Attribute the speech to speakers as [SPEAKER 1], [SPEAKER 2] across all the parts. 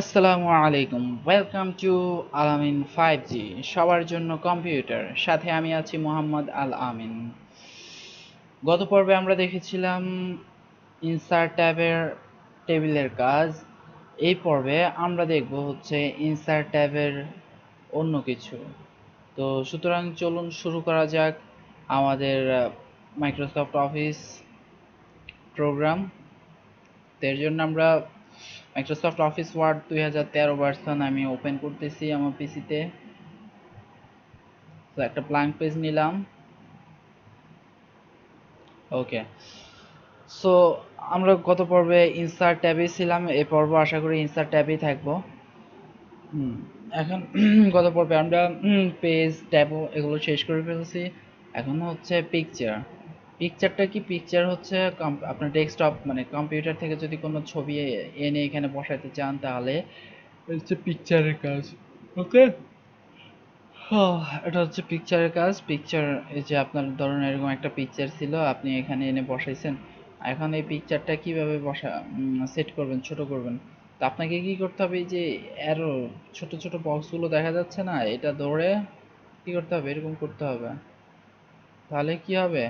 [SPEAKER 1] আসসালামু আলাইকুম, welcome to alamin5G, সবার জন্য কম্পিউটার। সাথে আমি আছি মোহাম্মদ আল আমিন। গত পর্বে আমরা দেখেছিলাম ইনসার্ট ট্যাবের টেবিলের কাজ। এই পর্বে আমরা দেখব হচ্ছে ইনসার্ট ট্যাবের অন্য কিছু। তো সুতরাং চলুন শুরু করা যাক আমাদের মাইক্রোসফট অফিস প্রোগ্রাম। এর জন্য আমরা মাইক্রোসফট অফিস ওয়ার্ড 2013 ভার্সন আমি ওপেন করতেছি আমার পিসিতে। তো একটা ব্ল্যাঙ্ক পেজ নিলাম। ওকে, সো আমরা গত পর্বে ইনসার্ট ট্যাবে ছিলাম, এই পর্ব আশা করি ইনসার্ট ট্যাবেই থাকবো। এখন গত পর্বে আমরা পেজ ট্যাব এগুলো শেষ করে ফেলছি। এখন হচ্ছে পিকচার। পিকচারটা কি? পিকচার হচ্ছে আপনার ডেস্কটপ মানে কম্পিউটার থেকে যদি কোনো ছবি এনে এখানে বসাতে চান তাহলে হচ্ছে পিকচারের কাজ। ওকে, এটা হচ্ছে পিকচারের কাজ। পিকচার, এই যে আপনার ধরুন এরকম একটা পিকচার ছিল, আপনি এখানে এনে বসাইছেন। এখন এই পিকচারটা কিভাবে সেট করবেন, ছোট করবেন? তো আপনাকে কি করতে হবে, এই যে অ্যারো ছোট ছোট বক্সগুলো দেখা যাচ্ছে না, এটা ধরে কি করতে হবে, এরকম করতে হবে। তাহলে কি হবে,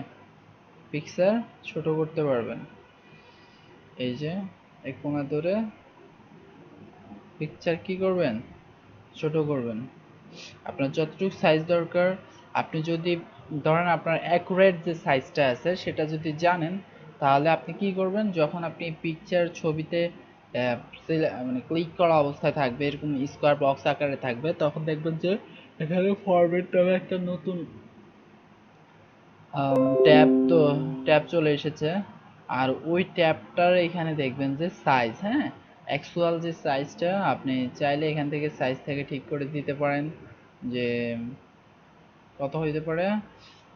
[SPEAKER 1] পিকচার ছোট করতে পারবেন। এই যে এক কোণা ধরে পিকচার কি করবেন, ছোট করবেন। আপনার যতটুকু সাইজ দরকার, আপনি যদি ধরেন আপনার অ্যাকুরেট যে সাইজটা আছে সেটা যদি জানেন, তাহলে আপনি কি করবেন, যখন আপনি পিকচার ছবিতে মানে ক্লিক করা অবস্থায় থাকবে, এরকম স্কোয়ার বক্স আকারে থাকবে, তখন দেখবেন যে এখানে ফরম্যাট নামে একটা নতুন ট্যাব, তো ট্যাব চলে এসেছে। আর ওই ট্যাবটার এখানে দেখবেন যে সাইজ, হ্যাঁ, অ্যাকচুয়াল যে সাইজটা আপনি চাইলে এখান থেকে সাইজ থেকে ঠিক করে দিতে পারেন যে কত হইতে পারে।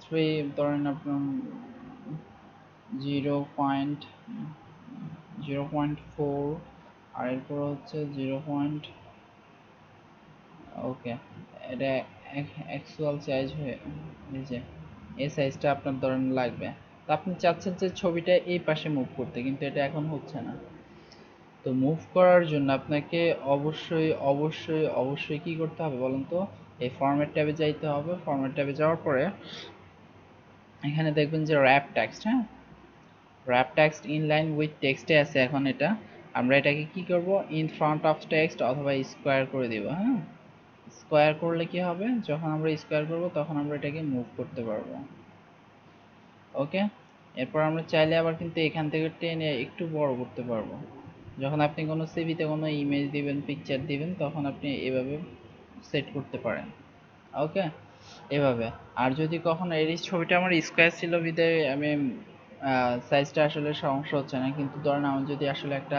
[SPEAKER 1] থ্রি, ধরেন আপনার 0.0.4, আর এরপর হচ্ছে 0. ওকে, এটা অ্যাকচুয়াল সাইজ হয়ে, এই যে এই সাইজটা আপনার ধরেন লাগবে। তো আপনি চাচ্ছেন যে ছবিটা এই পাশে মুভ করতে, কিন্তু এটা এখন হচ্ছে না। তো মুভ করার জন্য আপনাকে অবশ্যই অবশ্যই অবশ্যই কি করতে হবে বলেন তো, এই ফরম্যাট ট্যাবে যাইতে হবে। ফরম্যাট ট্যাবে যাওয়ার পরে এখানে দেখবেন যে র্যাপ টেক্সট, হ্যাঁ, rap text in line with টেক্সটে আছে। এখন এটা আমরা এটাকে কি করব, ইন ফ্রন্ট অফ টেক্সট অথবা স্কোয়ার করে দিব। হ্যাঁ, স্কোয়ার করলে কি হবে, যখন আমরা স্কোয়ার করব তখন আমরা এটাকে মুভ করতে পারবো। ওকে, এরপর আমরা চাইলে আবার কিন্তু এখান থেকে টেনে একটু বড় করতে পারবো। যখন আপনি কোনো সিভিতে কোনো ইমেজ দিবেন, পিকচার দিবেন, তখন আপনি এভাবে সেট করতে পারেন। ওকে, এভাবে। আর যদি কখনো এই ছবিটা আমার স্কোয়ার ছিল বিধায় আমি সাইজটা আসলে সমস্যা হচ্ছে না, কিন্তু ধরেন আমি যদি আসলে একটা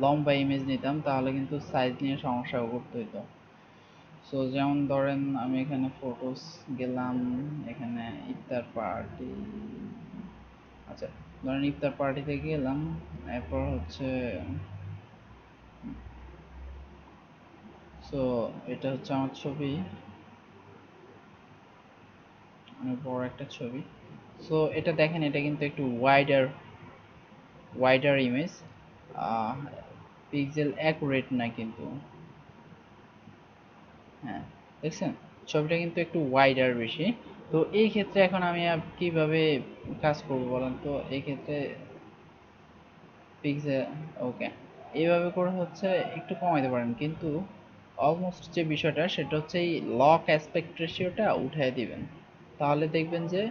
[SPEAKER 1] লম্বা ইমেজ নিতাম তাহলে কিন্তু সাইজ নিয়ে সমস্যা করতে হতো। সো যেমন ধরেন আমি এখানে ফটোস গেলাম, এখানে ইফতার পার্টি, আচ্ছা ধরেন ইফতার পার্টিতে গেলাম, এরপর হচ্ছে সো এটা হচ্ছে আমার ছবি, অনেক বড় একটা ছবি। সো এটা দেখেন, এটা কিন্তু একটু wider wider image, pixel accurate না কিন্তু। হ্যাঁ, দেখছেন ছবিটা কিন্তু একটু ওয়াইডার বেশি। তো এই ক্ষেত্রে এখন আমি কিভাবে কাজ করব বলেন তো, এই ক্ষেত্রে পিক্সেল, ওকে, এইভাবে করে হচ্ছে একটু কমাইতে পারেন, কিন্তু অলমোস্ট যে বিষয়টা সেটা হচ্ছে এই লক অ্যাসপেক্ট রেশিওটা উঠাই দিবেন। তাহলে দেখবেন যে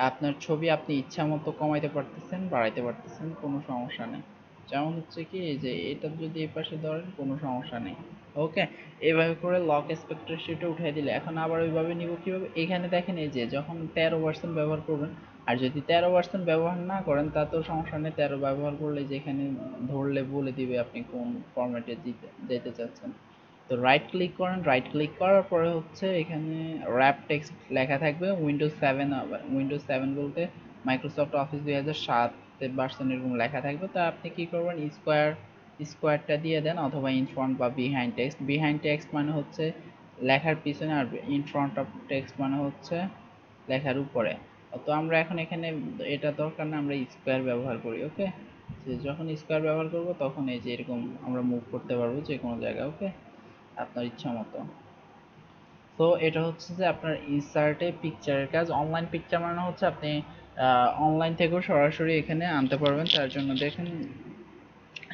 [SPEAKER 1] আপনার ছবি আপনি ইচ্ছা মতো কমাইতে পারতেছেন, বাড়াইতে পারতেছেন, কোনো সমস্যা নেই। যেমন হচ্ছে কি, এই যে এটা যদি এই পাশে ধরেন কোনো সমস্যা নেই। ওকে, এইভাবে করে লক অ্যাসপেক্ট রেশিওটা উঠাই দিলে, এখন আবার ওইভাবে নিব কিভাবে, এখানে দেখেন এই যে যখন 13% ব্যবহার করবেন, আর যদি 13% ব্যবহার না করেন তাতেও সমস্যা নেই, 13 ব্যবহার করলে যেখানে ধরলে বলে দিবে আপনি কোন ফরম্যাটে যেতে চাচ্ছেন। তো রাইট ক্লিক করেন, রাইট ক্লিক করার পরে হচ্ছে এখানে র্যাপ টেক্সট লেখা থাকবে উইন্ডোজ 7, উইন্ডোজ 7 বলতে মাইক্রোসফট অফিস 2007 ভার্সন এরকম লেখা থাকবে। তা আপনি কি করবেন, স্কোয়ারটা দিয়ে দেন, অথবা ইন ফ্রন্ট বা বিহাইন্ড টেক্সট। বিহাইন্ড টেক্সট মানে হচ্ছে লেখার পিছনে, আর ইন ফ্রন্ট অফ টেক্সট মানে হচ্ছে লেখার উপরে। তো আমরা এখন এখানে এটা দরকার না, আমরা স্কোয়ার ব্যবহার করি। ওকে, বলতেছি যখন স্কোয়ার ব্যবহার করব তখন এই যে এরকম আমরা মুভ করতে পারবো যে কোনো জায়গায়। ওকে, আপনার ইচ্ছা মতো। তো এটা হচ্ছে যে আপনার ইনসার্টে পিকচারের কাজ। অনলাইন পিকচার মানে হচ্ছে আপনি অনলাইন থেকেও সরাসরি এখানে আনতে পারবেন। তার জন্য দেখেন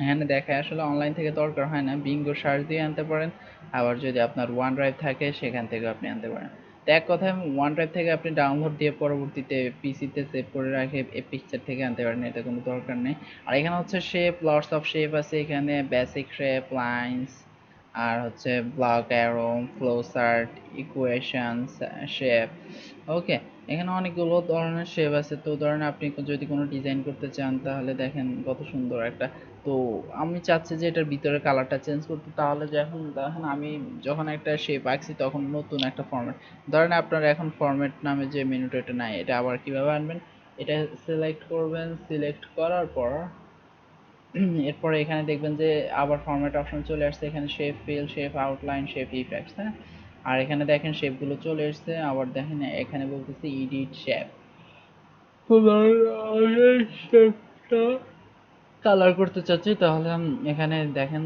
[SPEAKER 1] এখানে দেখায় আসলে অনলাইন থেকে দরকার হয় না, বিঙ্গো সার্চ দিয়ে আনতে পারেন। আবার যদি আপনার ওয়ান ড্রাইভ থাকে সেখান থেকে আপনি আনতে পারেন। তো এক কথায় ওয়ান ড্রাইভ থেকে আপনি ডাউনলোড দিয়ে পরবর্তীতে পিসিতে সেভ করে রাখে এই পিকচার থেকে আনতে পারেন, এটা কোনো দরকার নেই। আর এখানে হচ্ছে শেপ, লটস অফ শেপ আছে এখানে, বেসিক শেপ, লাইন্স, আর হচ্ছে block arrow, flow chart, equations, shape. Okay, এখানে অনেকগুলো ধরনের শেপ আছে। তো ধরেন আপনি যদি কোনো ডিজাইন করতে চান তাহলে দেখেন কত সুন্দর একটা। তো আমি চাচ্ছি যে এটার ভিতরে কালারটা চেঞ্জ করতে, তাহলে যখন দেখেন আমি যখন একটা শেপ আঁকছি তখন নতুন একটা ফরম্যাট, ধরেন আপনার এখন ফরম্যাট নামে যে মেনুটা এটা নাই, এটা আবার কিভাবে আনবেন? এটা সিলেক্ট করবেন, সিলেক্ট করার পর এরপরে এখানে দেখবেন যে আবার ফরম্যাট অপশন চলে আসছে, এখানে shape feel, shape outline, shape effects, হ্যাঁ। আর এখানে দেখেন শেপগুলো চলে এসছে। আবার দেখেন এখানে বলতেছে এডিট শেপ। তো ধরেন আমি এই শেপটা কালার করতে চাচ্ছি, তাহলে এখানে দেখেন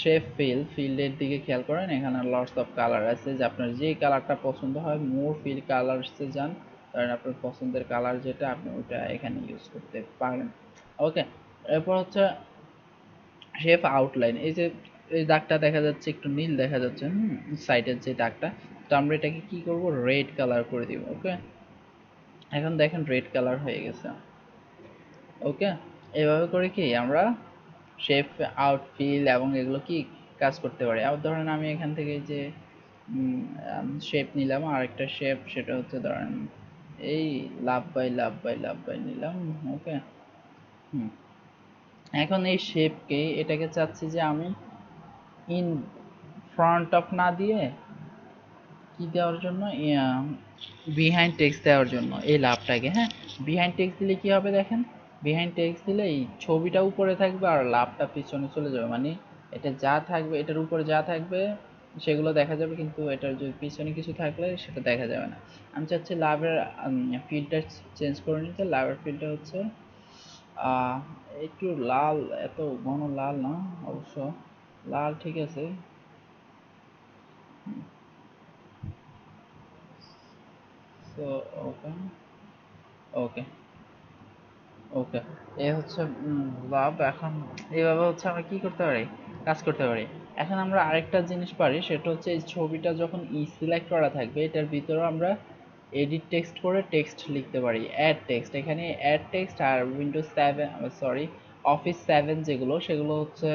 [SPEAKER 1] শেপ ফিল, ফিল্ডের দিকে খেয়াল করেন, এখানে লটস অফ কালার আছে, যে আপনার যে কালারটা পছন্দ হয় মোর ফিল কালারসে যান, ধরেন আপনার পছন্দের কালার যেটা আপনি ওইটা এখানে ইউজ করতে পারেন। ওকে, এরপর হচ্ছে শেপ আউটলাইন। এই যে এই দাগটা দেখা যাচ্ছে, একটু নীল দেখা যাচ্ছে, সাইডের যে দাগটা, তো আমরা এটাকে কি করব, রেড কালার করে দিব। ওকে, এখন দেখেন রেড কালার হয়ে গেছে। ওকে, এভাবে করে কি আমরা শেপ, আউট, ফিল এবং এগুলো কি কাজ করতে পারি। আবার ধরেন আমি এখান থেকে যে শেপ নিলাম, আরেকটা শেপ, সেটা হচ্ছে ধরেন এই লাভ বাই লাভ বাই লাভ বাই নিলাম। ওকে, হুম, এখন এই শেপকে, এটাকে চাচ্ছি যে আমি ইন ফ্রন্ট অফ না দিয়ে কি দেওয়ার জন্য, বিহাইন্ড টেক্সট দেওয়ার জন্য এই লাভটাকে, হ্যাঁ। বিহাইন্ড টেক্সট দিলে কি হবে দেখেন, বিহাইন্ড টেক্সট দিলে এই ছবিটা উপরে থাকবে আর লাভটা পিছনে চলে যাবে, মানে এটা যা থাকবে, এটার উপরে যা থাকবে সেগুলো দেখা যাবে, কিন্তু এটার যদি পিছনে কিছু থাকলে সেটা দেখা যাবে না। আমি চাচ্ছি লাভের ফিল্ডটা চেঞ্জ করে নিতে। লাভের ফিল্ডটা হচ্ছে একটু লাল, এত ঘন লাল না অবশ্য, লাল ঠিক আছে। সো ওকে, ওকে, ওকে, এ হচ্ছে লাভ। এখন এইভাবে হচ্ছে আমরা কি করতে পারি, কাজ করতে পারি। এখন আমরা আরেকটা জিনিস পারি, সেটা হচ্ছে এই ছবিটা যখন সিলেক্ট করা থাকবে এটার ভিতরে আমরা এডিট টেক্সট করে টেক্সট লিখতে পারি, অ্যাড টেক্সট। এখানে অ্যাড টেক্সট আর উইন্ডোজ 7, সরি, অফিস 7 যেগুলো, সেগুলো হচ্ছে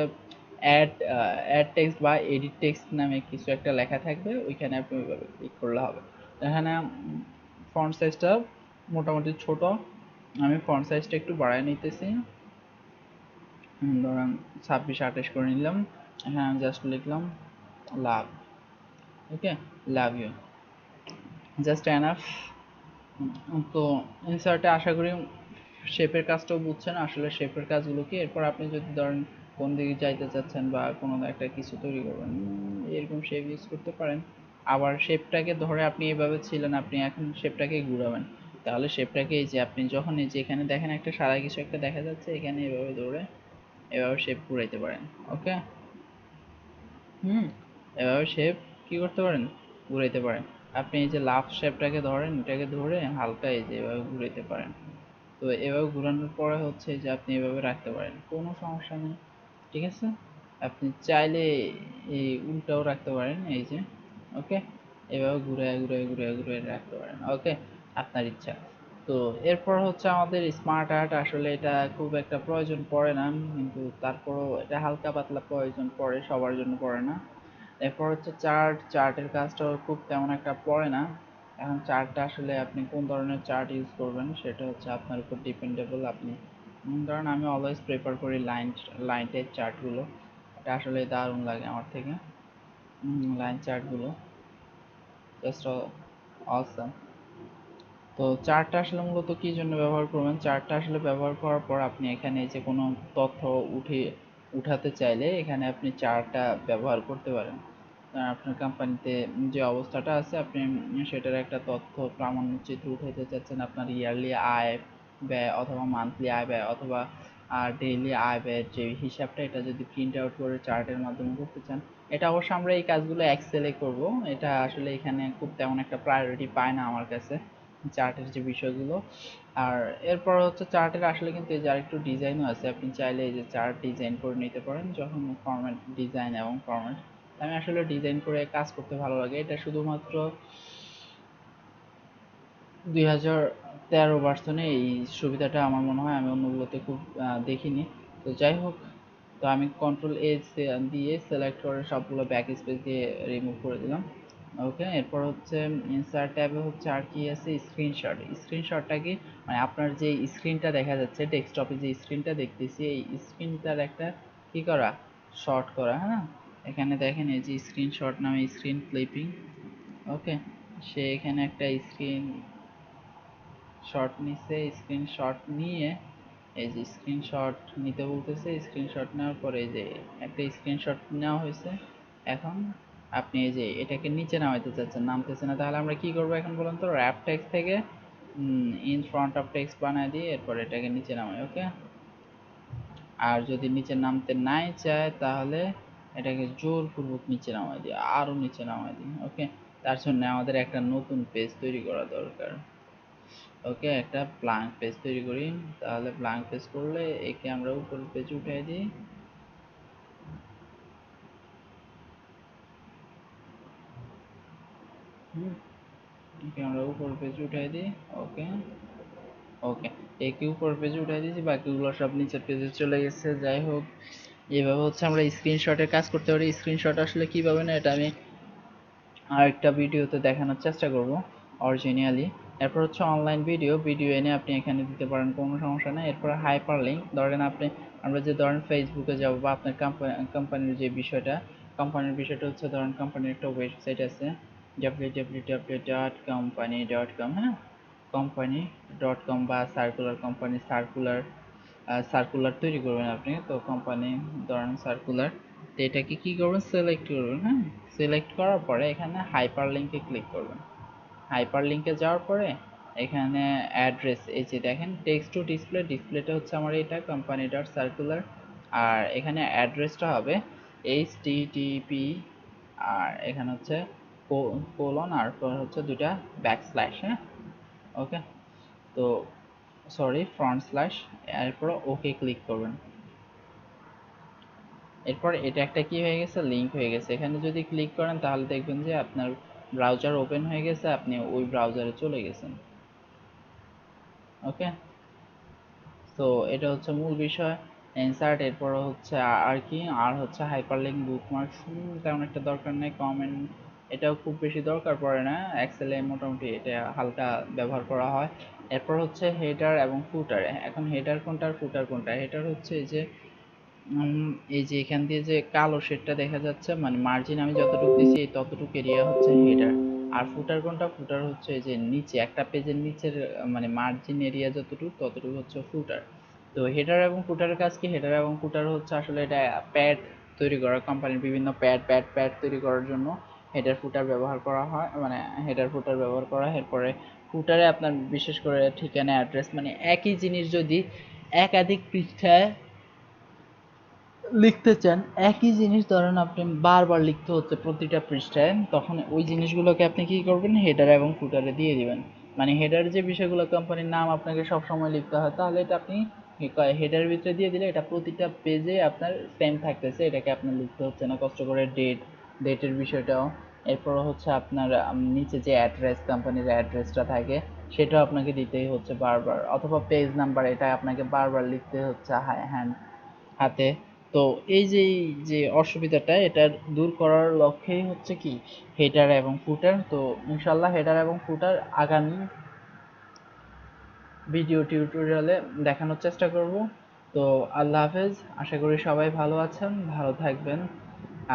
[SPEAKER 1] অ্যাড টেক্সট বা এডিট টেক্সট নামে কিছু একটা লেখা থাকবে, ওইখানে আপনি ওইভাবে ক্লিক করলে হবে। এখানে ফন্ট সাইজটা মোটামুটি ছোট, আমি ফন্ট সাইজটা একটু বাড়ায় নিতেছি, ধরেন 26-28 করে নিলাম। এখানে আমি জাস্ট লিখলাম লাভ। ওকে, লাভ ইউ, জাস্ট এনাফ। তো ইনসার্টে আশা করি শেপের কাজটাও বুঝছেন, আসলে শেপের কাজগুলো কি। এরপর আপনি যদি ধরেন কোন দিকে যাইতে চাচ্ছেন বা কোনো একটা কিছু তৈরি করবেন, এরকম শেপ ইউজ করতে পারেন। আবার শেপটাকে ধরে আপনি এভাবে ছিলেন, আপনি এখন শেপটাকে ঘুরাবেন, তাহলে শেপটাকে এই যে আপনি যখন এই যে এখানে দেখেন একটা সাদা কিছু একটা দেখা যাচ্ছে, এখানে এভাবে ধরে এভাবে শেপ ঘুরাইতে পারেন। ওকে, হুম, এভাবে শেপ কি করতে পারেন, ঘুরাইতে পারেন। আপনি এই যে লাভ শেপটাকে ধরেন, এটাকে ধরে হালকা এই যে এভাবে ঘুরাইতে পারেন। তো এভাবে ঘোরানোর পরে হচ্ছে যে আপনি এভাবে রাখতে পারেন, কোনো সমস্যা নেই, ঠিক আছে। আপনি চাইলে এই উল্টাও রাখতে পারেন, এই যে। ওকে, এভাবে ঘুরে ঘুরে ঘুরে ঘুরে রাখতে পারেন। ওকে, আপনার ইচ্ছা। তো এরপর হচ্ছে আমাদের স্মার্ট আর্ট, আসলে এটা খুব একটা প্রয়োজন পড়ে না, কিন্তু তারপরও এটা হালকা পাতলা প্রয়োজন পড়ে, সবার জন্য পড়ে না। এরপর হচ্ছে চার্ট, চার্টের কাজটাও খুব তেমন একটা পড়ে না। এখন চার্টটা আসলে আপনি কোন ধরনের চার্ট ইউজ করবেন সেটা হচ্ছে আপনার উপর ডিপেন্ডেবল। আপনি ধরেন আমি অলওয়েজ প্রেফার করি লাইন টাইপ চার্টগুলো, এটা আসলে দারুণ লাগে আমার থেকে। লাইন চার্টগুলো জাস্ট অসাম। তো চার্টটা আসলে মূলত কি জন্য ব্যবহার করবেন, চার্টটা আসলে ব্যবহার করার পর আপনি এখানে যে কোনো তথ্য উঠাতে চাইলে এখানে আপনি চার্টটা ব্যবহার করতে পারেন। আপনার কোম্পানিতে যে অবস্থাটা আছে, আপনি সেটার একটা তথ্য প্রামাণ্য চিত্র উঠাইতে চাচ্ছেন, আপনার ইয়ারলি আয় ব্যয় অথবা মান্থলি আয় ব্যয় অথবা আর ডেইলি আয় ব্যয়ের যে হিসাবটা, এটা যদি প্রিন্ট আউট করে চার্টের মাধ্যমে করতে চান, এটা অবশ্য আমরা এই কাজগুলো এক্সেলে করব। এটা আসলে এখানে খুব তেমন একটা প্রায়োরিটি পায় না আমার কাছে, চার্টের যে বিষয়গুলো। আর এরপর হচ্ছে চার্টের আসলে কিন্তু এই যে আরেকটু ডিজাইনও আছে, আপনি চাইলে এই যে চার্ট ডিজাইন করে নিতে পারেন যখন ফরম্যাট, ডিজাইন এবং ফরম্যাট। আমি আসলে ডিজাইন করে কাজ করতে ভালো লাগে। এটা শুধুমাত্র 2013 ভার্সনে এই সুবিধাটা আমার মনে হয়, আমি অন্যগুলোতে খুব দেখিনি। তো যাই হোক, তো আমি কন্ট্রোল এ দিয়ে সিলেক্ট করে সবগুলো ব্যাক স্পেস দিয়ে রিমুভ করে দিলাম। ওকে, এরপর হচ্ছে ইনসার্ট ট্যাবে হচ্ছে আর কি আছে, স্ক্রিনশট। স্ক্রিনশটটা কি, মানে আপনার যে স্ক্রিনটা দেখা যাচ্ছে ডেস্কটপে, যে স্ক্রিনটা দেখতেছি, এই স্ক্রিনটার একটা কি করা, শর্ট করা। হ্যাঁ, এখানে দেখেন এই যে স্ক্রিনশট নামে স্ক্রিন ক্লিপিং। ওকে, সে এখানে একটা স্ক্রিন শট নিচ্ছে, স্ক্রিনশট নিয়ে এই যে স্ক্রিনশট নিতে বলতেছে, স্ক্রিনশট নেওয়ার পরে এই যে একটা স্ক্রিনশট নেওয়া হয়েছে। এখন আপনি এই যে এটাকে নিচে নামাইতে চাচ্ছেন, নামতেছে না, তাহলে আমরা কি করব এখন বলুন তো, র্যাপ টেক্সট থেকে ইন ফ্রন্ট অফ টেক্সট বানায় দিয়ে এরপর এটাকে নিচে নামাই। ওকে, আর যদি নিচে নামতে নাই চায় তাহলে এটাকে জোরপূর্বক নিচে নামাই দিই, আরো নিচে নামাই দিই। ওকে, তার জন্য আমাদের একটা নতুন পেজ তৈরি করা দরকার। ওকে, একটা ব্ল্যাঙ্ক পেজ তৈরি করি। তাহলে ব্ল্যাঙ্ক পেজ করলে একে আমরা উপরের পেজে উঠাই দিই। একে আমরা উপরের পেজে উঠাই দিই। ওকে, ওকে, একে উপরের পেজে উঠাই দিয়েছি, বাকিগুলো সব নিচের পেজে চলে গেছে। যাই হোক, এইভাবে হচ্ছে আমরা স্ক্রিনশটের কাজ করতে পারি। স্ক্রিনশট আসলে কিভাবে না, এটা আমি আরেকটা ভিডিওতে দেখানোর চেষ্টা করব অরিজিনালি। এরপর হচ্ছে অনলাইন ভিডিও, ভিডিও এনে আপনি এখানে দিতে পারেন, কোনো সমস্যা নেই। এরপর হাইপার লিঙ্ক, ধরেন আপনি, আমরা যে ধরেন ফেসবুকে যাব বা আপনার কোম্পানির যে বিষয়টা, কোম্পানির বিষয়টা হচ্ছে ধরেন কোম্পানির একটা ওয়েবসাইট আছে www.company.com। হ্যাঁ, company.com বা সার্কুলার, কোম্পানি সার্কুলার, সার্কুলার তৈরি করবেন আপনি। তো কোম্পানি ধরেন সার্কুলার, তো এটাকে কি করবেন, সিলেক্ট করবেন। হ্যাঁ, সিলেক্ট করার পরে এখানে হাইপার লিঙ্কে ক্লিক করবেন। হাইপার লিঙ্কে যাওয়ার পরে এখানে অ্যাড্রেস, এই যে দেখেন টেক্সট টু ডিসপ্লে, ডিসপ্লেটা হচ্ছে আমার এটা কোম্পানি ডট সার্কুলার, আর এখানে অ্যাড্রেসটা হবে এইচটিটিপি, আর এখানে হচ্ছে কোলন, আর হচ্ছে দুইটা ব্যাকস্ল্যাশ। হ্যাঁ, ওকে, তো সরি ফ্রন্ট স্ল্যাশ, এরপর ওকে ক্লিক করবেন। এরপর এটা একটা কি হয়ে গেছে, লিঙ্ক হয়ে গেছে। এখানে যদি ক্লিক করেন তাহলে দেখবেন যে আপনার ব্রাউজার ওপেন হয়ে গেছে, আপনি ওই ব্রাউজারে চলে গেছেন। ওকে, তো এটা হচ্ছে মূল বিষয়, ইনসার্ট। এরপর হচ্ছে আর কি, আর হচ্ছে হাইপারলিংক, বুকমার্কস তেমন একটা দরকার নেই, কমেন্ট এটাও খুব বেশি দরকার পড়ে না, এক্সেলে মোটামুটি এটা হালকা ব্যবহার করা হয়। এরপর হচ্ছে হেডার এবং ফুটার। এখন হেডার কোনটা আর ফুটার কোনটা, হেডার হচ্ছে এই যে এই যে এখান দিয়ে যে কালো শেডটা দেখা যাচ্ছে, মানে মার্জিন আমি যতটুকু দিছি এই ততটুকু এরিয়া হচ্ছে হেডার। আর ফুটার কোনটা, ফুটার হচ্ছে এই যে নিচে একটা পেজের নিচের মানে মার্জিন এরিয়া যতটুকু ততটুকু হচ্ছে ফুটার। তো হেডার এবং ফুটারের কাজ কি, হেডার এবং ফুটার হচ্ছে আসলে এটা প্যাড তৈরি করা, কোম্পানির বিভিন্ন প্যাড তৈরি করার জন্য হেডার ফুটার ব্যবহার করা হয়, মানে হেডার ফুটার ব্যবহার করা হয়। এরপরে ফুটারে আপনার বিশেষ করে ঠিকানা, অ্যাড্রেস, মানে একই জিনিস যদি একাধিক পৃষ্ঠায় লিখতে চান, একই জিনিস ধরেন আপনি বারবার লিখতে হচ্ছে প্রতিটা পৃষ্ঠায়, তখন ওই জিনিসগুলোকে আপনি কি করবেন, হেডার এবং ফুটারে দিয়ে দিবেন। মানে হেডার যে বিষয়গুলো, কোম্পানির নাম আপনাকে সব সময় লিখতে হয়, তাহলে এটা আপনি হেডারের ভিতরে দিয়ে দিলে এটা প্রতিটা পেজে আপনার সেম থাকতেছে, এটাকে আপনার লিখতে হচ্ছে না কষ্ট করে। ডেটের বিষয়টাও। এরপর হচ্ছে আপনার নিচে যে অ্যাড্রেস, কোম্পানির অ্যাড্রেসটা থাকে সেটাও আপনাকে দিতেই হচ্ছে বারবার, অথবা পেজ নাম্বার, এটা আপনাকে বারবার লিখতে হচ্ছে হ্যান্ড হাতে। তো এই যে অসুবিধাটা, এটা দূর করার লক্ষ্যেই হচ্ছে কি হেডার এবং ফুটার। তো ইনশাল্লাহ হেডার এবং ফুটার আগামী ভিডিও টিউটোরিয়ালে দেখানোর চেষ্টা করব। তো আল্লাহ হাফেজ, আশা করি সবাই ভালো আছেন, ভালো থাকবেন।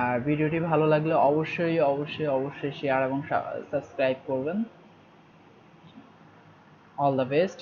[SPEAKER 1] আর ভিডিওটি ভালো লাগলে অবশ্যই অবশ্যই অবশ্যই শেয়ার এবং সাবস্ক্রাইব করবেন। All the best.